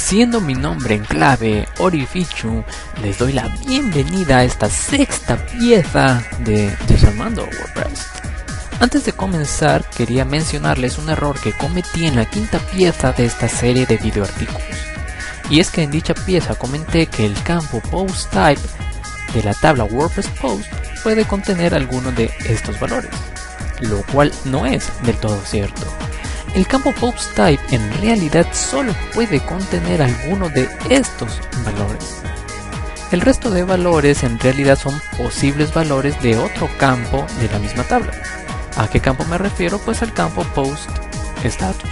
Siendo mi nombre en clave Orifichu, les doy la bienvenida a esta sexta pieza de Desarmando WordPress. Antes de comenzar, quería mencionarles un error que cometí en la quinta pieza de esta serie de videoartículos. Y es que en dicha pieza comenté que el campo PostType de la tabla WordPress Post puede contener alguno de estos valores, lo cual no es del todo cierto. El campo PostType en realidad solo puede contener alguno de estos valores. El resto de valores en realidad son posibles valores de otro campo de la misma tabla. ¿A qué campo me refiero? Pues al campo PostStatus.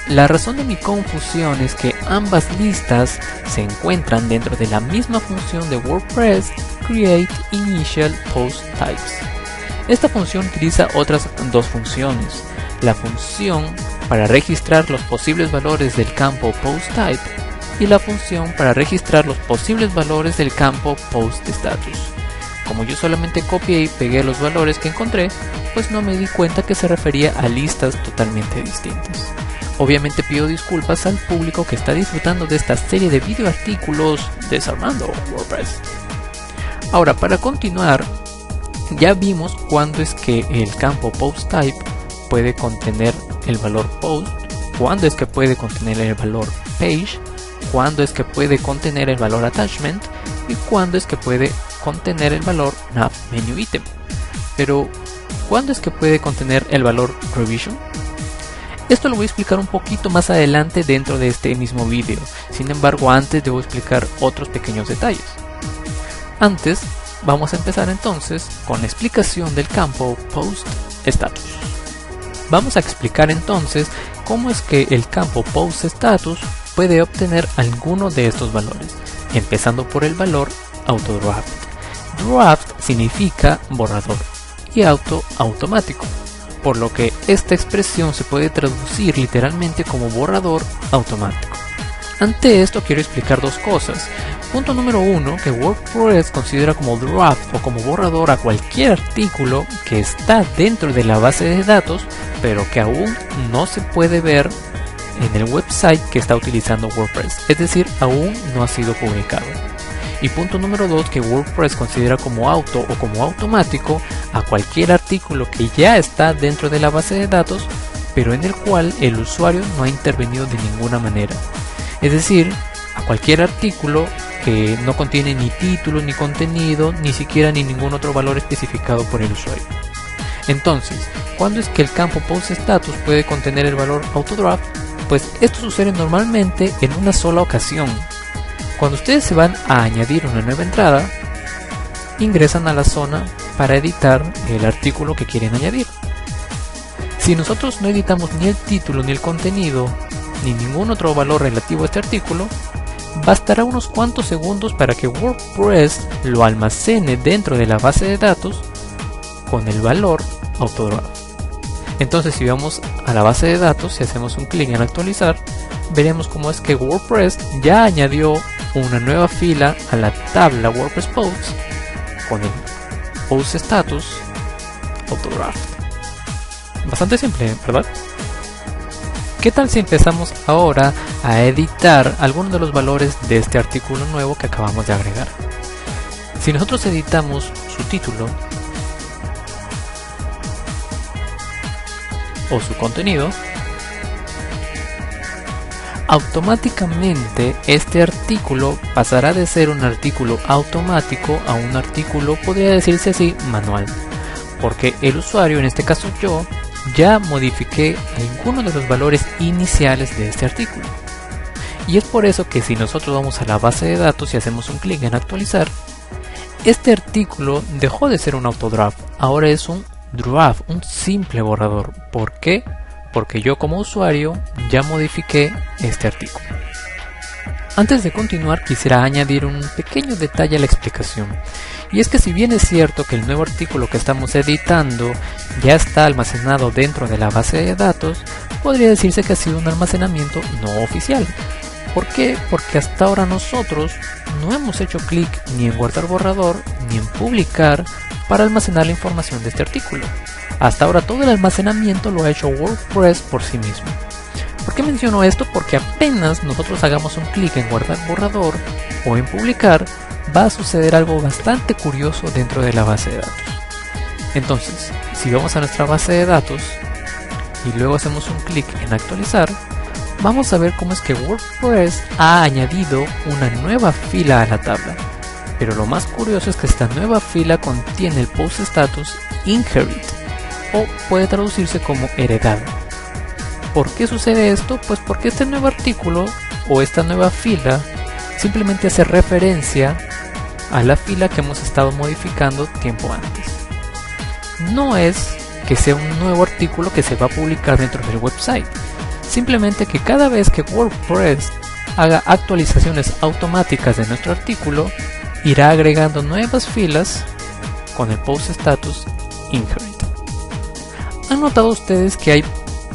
La razón de mi confusión es que ambas listas se encuentran dentro de la misma función de WordPress createInitialPostTypes. Esta función utiliza otras dos funciones. La función para registrar los posibles valores del campo PostType y la función para registrar los posibles valores del campo PostStatus. Como yo solamente copié y pegué los valores que encontré, pues no me di cuenta que se refería a listas totalmente distintas. Obviamente pido disculpas al público que está disfrutando de esta serie de videoartículos Desarmando WordPress. Ahora, para continuar, ya vimos cuándo es que el campo PostType puede contener el valor post, cuándo es que puede contener el valor page, cuándo es que puede contener el valor attachment y cuándo es que puede contener el valor nav menu item. Pero ¿cuándo es que puede contener el valor revision? Esto lo voy a explicar un poquito más adelante dentro de este mismo vídeo. Sin embargo, antes debo explicar otros pequeños detalles. Antes, vamos a empezar entonces con la explicación del campo PostStatus. Vamos a explicar entonces cómo es que el campo PostStatus puede obtener alguno de estos valores, empezando por el valor AutoDraft. Draft significa borrador y auto automático, por lo que esta expresión se puede traducir literalmente como borrador automático. Ante esto quiero explicar dos cosas. Punto número 1, que WordPress considera como draft o como borrador a cualquier artículo que está dentro de la base de datos, pero que aún no se puede ver en el website que está utilizando WordPress, es decir, aún no ha sido publicado. Y punto número 2, que WordPress considera como auto o como automático a cualquier artículo que ya está dentro de la base de datos, pero en el cual el usuario no ha intervenido de ninguna manera. Es decir, a cualquier artículo que no contiene ni título, ni contenido, ni siquiera ni ningún otro valor especificado por el usuario. Entonces, ¿cuándo es que el campo PostStatus puede contener el valor AutoDraft? Pues esto sucede normalmente en una sola ocasión. Cuando ustedes se van a añadir una nueva entrada, ingresan a la zona para editar el artículo que quieren añadir. Si nosotros no editamos ni el título, ni el contenido, ni ningún otro valor relativo a este artículo, bastará unos cuantos segundos para que WordPress lo almacene dentro de la base de datos con el valor AutoDraft. Entonces, si vamos a la base de datos y hacemos un clic en actualizar, veremos cómo es que WordPress ya añadió una nueva fila a la tabla WordPress Posts con el PostStatus AutoDraft. Bastante simple, ¿verdad? ¿Qué tal si empezamos ahora a editar algunos de los valores de este artículo nuevo que acabamos de agregar? Si nosotros editamos su título o su contenido, automáticamente este artículo pasará de ser un artículo automático a un artículo, podría decirse así, manual, porque el usuario, en este caso yo, ya modifiqué algunos de los valores iniciales de este artículo. Y es por eso que si nosotros vamos a la base de datos y hacemos un clic en actualizar, este artículo dejó de ser un AutoDraft, ahora es un draft, un simple borrador. ¿Por qué? Porque yo como usuario ya modifiqué este artículo. Antes de continuar, quisiera añadir un pequeño detalle a la explicación. Y es que si bien es cierto que el nuevo artículo que estamos editando ya está almacenado dentro de la base de datos, podría decirse que ha sido un almacenamiento no oficial. ¿Por qué? Porque hasta ahora nosotros no hemos hecho clic ni en guardar borrador ni en publicar para almacenar la información de este artículo. Hasta ahora todo el almacenamiento lo ha hecho WordPress por sí mismo. ¿Por qué menciono esto? Porque apenas nosotros hagamos un clic en guardar borrador o en publicar, va a suceder algo bastante curioso dentro de la base de datos. Entonces, si vamos a nuestra base de datos y luego hacemos un clic en actualizar, vamos a ver cómo es que WordPress ha añadido una nueva fila a la tabla. Pero lo más curioso es que esta nueva fila contiene el post status inherit, o puede traducirse como heredado. ¿Por qué sucede esto? Pues porque este nuevo artículo o esta nueva fila simplemente hace referencia a la fila que hemos estado modificando tiempo antes. No es que sea un nuevo artículo que se va a publicar dentro del website, simplemente que cada vez que WordPress haga actualizaciones automáticas de nuestro artículo, irá agregando nuevas filas con el post status inherit. ¿Han notado ustedes que hay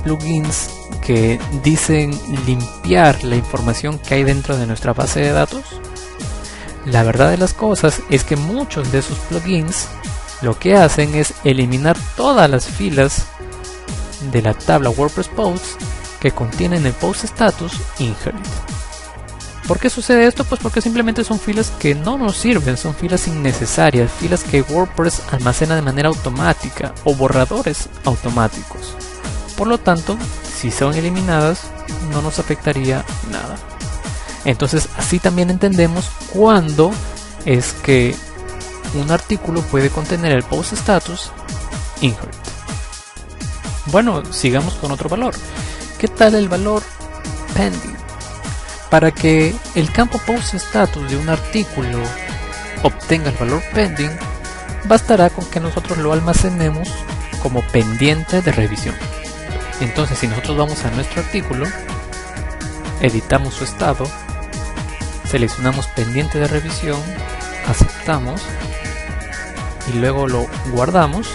plugins que dicen limpiar la información que hay dentro de nuestra base de datos? La verdad de las cosas es que muchos de esos plugins lo que hacen es eliminar todas las filas de la tabla WordPress Posts que contienen el post status inherit. ¿Por qué sucede esto? Pues porque simplemente son filas que no nos sirven, son filas innecesarias, filas que WordPress almacena de manera automática o borradores automáticos. Por lo tanto, si son eliminadas, no nos afectaría nada. Entonces, así también entendemos cuándo es que un artículo puede contener el post status inherit. Bueno, sigamos con otro valor. ¿Qué tal el valor pending? Para que el campo post status de un artículo obtenga el valor pending, bastará con que nosotros lo almacenemos como pendiente de revisión. Entonces, si nosotros vamos a nuestro artículo, editamos su estado, seleccionamos pendiente de revisión, aceptamos y luego lo guardamos,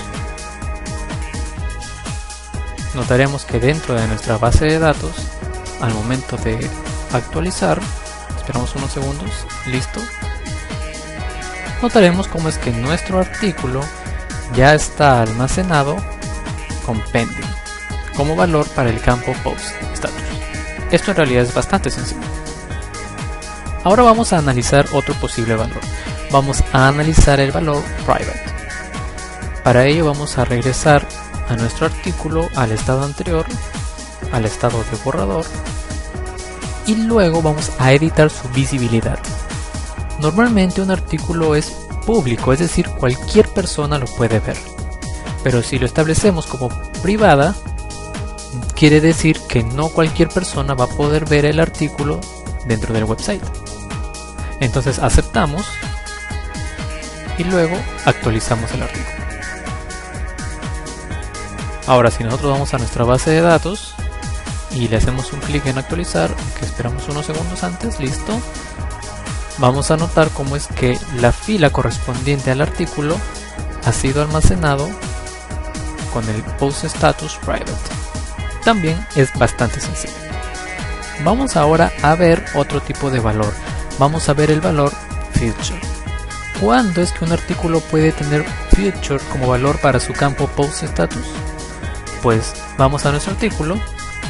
notaremos que dentro de nuestra base de datos, al momento de actualizar, esperamos unos segundos, listo, notaremos cómo es que nuestro artículo ya está almacenado con pending como valor para el campo post status. Esto en realidad es bastante sencillo. Ahora vamos a analizar otro posible valor. Vamos a analizar el valor private. Para ello vamos a regresar a nuestro artículo al estado anterior, al estado de borrador, y luego vamos a editar su visibilidad. Normalmente un artículo es público, es decir, cualquier persona lo puede ver. Pero si lo establecemos como privada, quiere decir que no cualquier persona va a poder ver el artículo dentro del website. Entonces aceptamos y luego actualizamos el artículo. Ahora, si nosotros vamos a nuestra base de datos y le hacemos un clic en actualizar, que esperamos unos segundos antes, listo, vamos a notar cómo es que la fila correspondiente al artículo ha sido almacenado con el post status private. También es bastante sencillo. Vamos ahora a ver otro tipo de valor. Vamos a ver el valor feature. ¿Cuándo es que un artículo puede tener feature como valor para su campo post status? Pues vamos a nuestro artículo,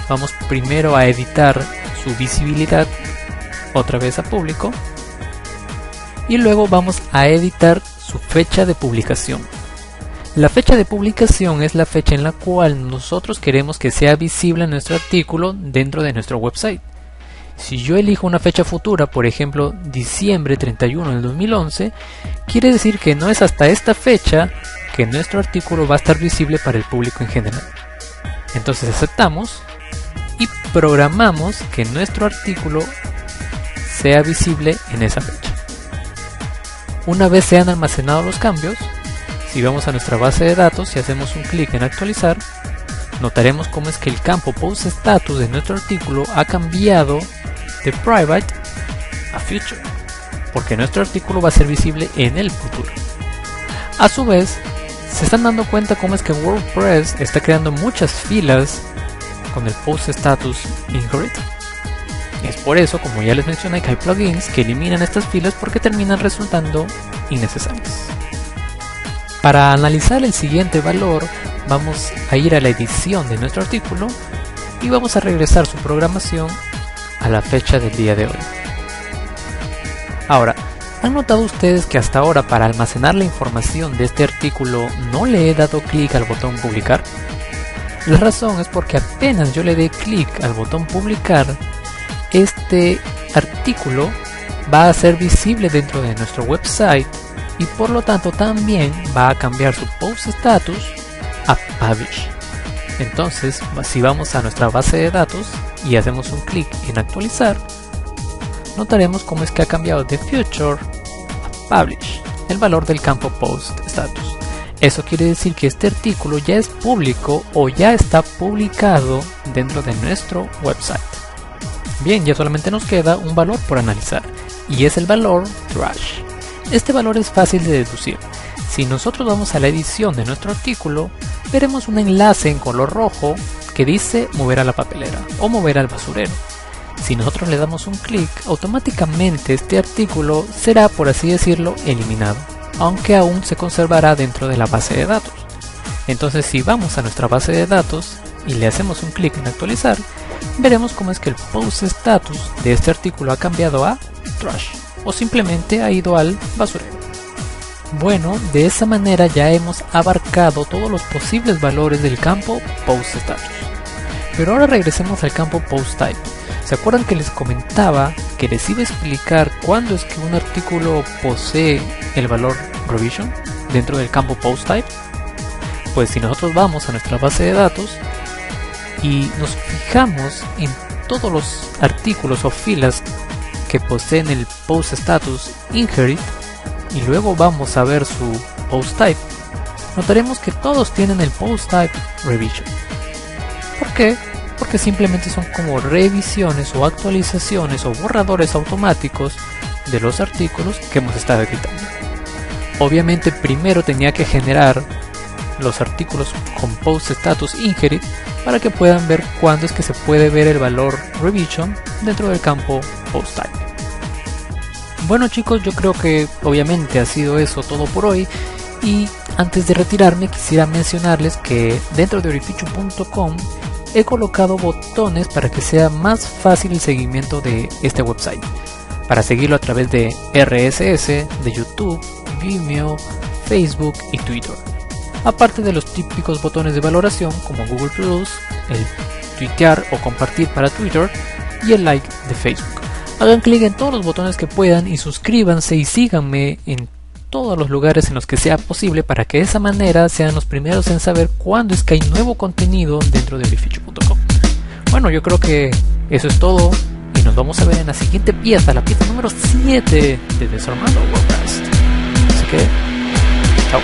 vamos primero a editar su visibilidad, otra vez a público, y luego vamos a editar su fecha de publicación. La fecha de publicación es la fecha en la cual nosotros queremos que sea visible nuestro artículo dentro de nuestro website. Si yo elijo una fecha futura, por ejemplo diciembre 31 del 2011, quiere decir que no es hasta esta fecha que nuestro artículo va a estar visible para el público en general. Entonces aceptamos y programamos que nuestro artículo sea visible en esa fecha. Una vez se han almacenado los cambios, si vamos a nuestra base de datos y hacemos un clic en actualizar, notaremos cómo es que el campo post status de nuestro artículo ha cambiado de private a feature, porque nuestro artículo va a ser visible en el futuro. A su vez, se están dando cuenta cómo es que WordPress está creando muchas filas con el post status inherit. Es por eso, como ya les mencioné, que hay plugins que eliminan estas filas porque terminan resultando innecesarias. Para analizar el siguiente valor, vamos a ir a la edición de nuestro artículo y vamos a regresar su programación a la fecha del día de hoy. Ahora, ¿han notado ustedes que hasta ahora para almacenar la información de este artículo no le he dado clic al botón publicar? La razón es porque apenas yo le dé clic al botón publicar, este artículo va a ser visible dentro de nuestro website y por lo tanto también va a cambiar su post status a publish. Entonces, si vamos a nuestra base de datos y hacemos un clic en actualizar, notaremos cómo es que ha cambiado de future a publish el valor del campo post status. Eso quiere decir que este artículo ya es público o ya está publicado dentro de nuestro website. Bien, ya solamente nos queda un valor por analizar y es el valor trash. Este valor es fácil de deducir. Si nosotros vamos a la edición de nuestro artículo, veremos un enlace en color rojo que dice mover a la papelera o mover al basurero. Si nosotros le damos un clic, automáticamente este artículo será, por así decirlo, eliminado, aunque aún se conservará dentro de la base de datos. Entonces, si vamos a nuestra base de datos y le hacemos un clic en actualizar, veremos cómo es que el post status de este artículo ha cambiado a trash o simplemente ha ido al basurero. Bueno, de esa manera ya hemos abarcado todos los posibles valores del campo post status. Pero ahora regresemos al campo post type. ¿Se acuerdan que les comentaba que les iba a explicar cuándo es que un artículo posee el valor revision dentro del campo post type? Pues si nosotros vamos a nuestra base de datos y nos fijamos en todos los artículos o filas que poseen el post status inherit y luego vamos a ver su post type, notaremos que todos tienen el post type revision. ¿Por qué? Porque simplemente son como revisiones o actualizaciones o borradores automáticos de los artículos que hemos estado editando. Obviamente primero tenía que generar los artículos con post status inherit para que puedan ver cuándo es que se puede ver el valor revision dentro del campo post type. Bueno chicos, yo creo que obviamente ha sido eso todo por hoy y antes de retirarme quisiera mencionarles que dentro de orificio.com he colocado botones para que sea más fácil el seguimiento de este website, para seguirlo a través de RSS, de YouTube, Vimeo, Facebook y Twitter. Aparte de los típicos botones de valoración como Google+, el tuitear o compartir para Twitter y el like de Facebook. Hagan clic en todos los botones que puedan y suscríbanse y síganme en todos los lugares en los que sea posible para que de esa manera sean los primeros en saber cuándo es que hay nuevo contenido dentro de orificio.com. Bueno, yo creo que eso es todo y nos vamos a ver en la siguiente pieza, la pieza número 7 de Desarmando WordPress. Así que, chao.